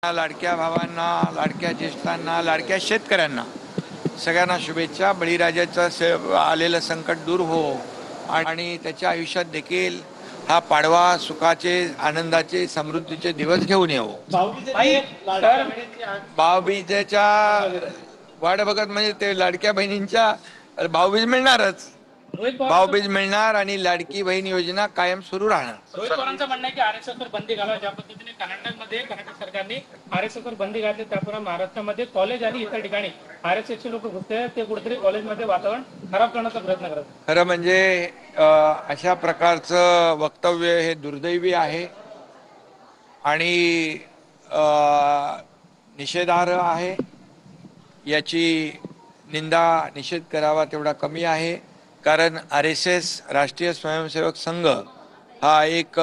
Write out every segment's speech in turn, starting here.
लाडक्या भावांना, लाडक्या ज्येष्ठांना, लाडक्या शेतकऱ्यांना सगळ्यांना शुभेच्छा। बळीराजाचं आलेलं संकट दूर हो आणि त्याच्या आयुष्यात देखील हा पाडवा सुखाचे, आनंदाचे, समृद्धीचे दिवस घेऊन येवो। भाऊबीजेच्या वाट बघत म्हणजे ते लाडक्या बहिणींच्या भाऊबीज मिळणारच, भाऊबीज मिळणार आणि लाडकी बहीण योजना कायम सुरू राहणार। रोहित पवारांचं म्हणणं आहे की आरएसएसवर बंदी घाला, ज्या पद्धतीने कर्नाटक सरकारने आरएसएसवर बंदी घातली त्याप्रमाणे महाराष्ट्रामध्ये कॉलेज आणि इतर ठिकाणी आरएसएसचे लोक घुसते, ते कुठेतरी कॉलेजमध्ये वातावरण खराब करण्याचा प्रयत्न करतात। खरं म्हणजे अशा प्रकारचं वक्तव्य हे दुर्दैवी आहे आणि निषेधार्ह आहे। याची निंदा निषेध करावा तेवढा कमी आहे, कारण आरएसएस राष्ट्रीय स्वयंसेवक संघ हा एक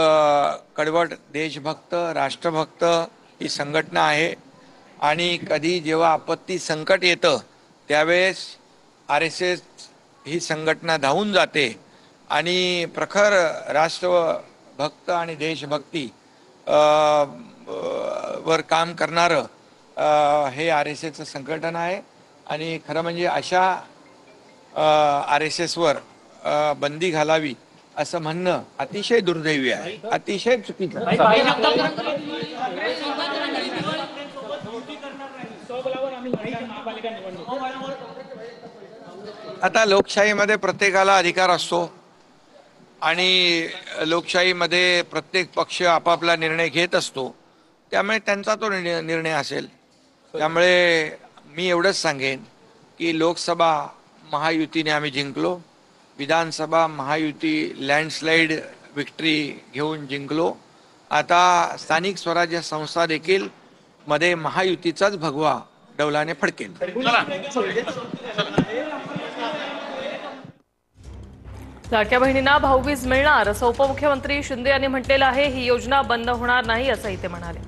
कडवट देशभक्त, राष्ट्रभक्त ही संघटना आहे आणि कधी जेव्हा आपत्ती संकट येतं त्यावेळेस आरएसएस ही संघटना धावून जाते आणि प्रखर राष्ट्रभक्त आणि देशभक्ती वर काम करणारं हे आरएसएसचं संघटन आहे। आणि खरं म्हणजे अशा आरएसएसवर बंदी घालावी असं म्हणणं अतिशय दुर्दैवी आहे, अतिशय चुकीचं आहे। आता लोकशाहीमध्ये प्रत्येकाला अधिकार असतो आणि लोकशाहीमध्ये प्रत्येक पक्ष आपापला निर्णय घेत असतो, त्यामुळे त्यांचा तो निर्णय असेल। त्यामुळे मी एवढंच सांगेन की लोकसभा महायुतीने आम्ही जिंकलो, विधानसभा महायुती लँडस्लाइड विक्ट्री घेऊन जिंकलो। आता स्थानिक स्वराज्य संस्था देखील मध्ये महायुतीचाच भगवा डौलाने फडकेल। लाडक्या बहिणींना भाऊबीज मिळणार असं उपमुख्यमंत्री शिंदे यांनी म्हटलेलं आहे। ही योजना बंद होणार नाही असंही ते म्हणाले।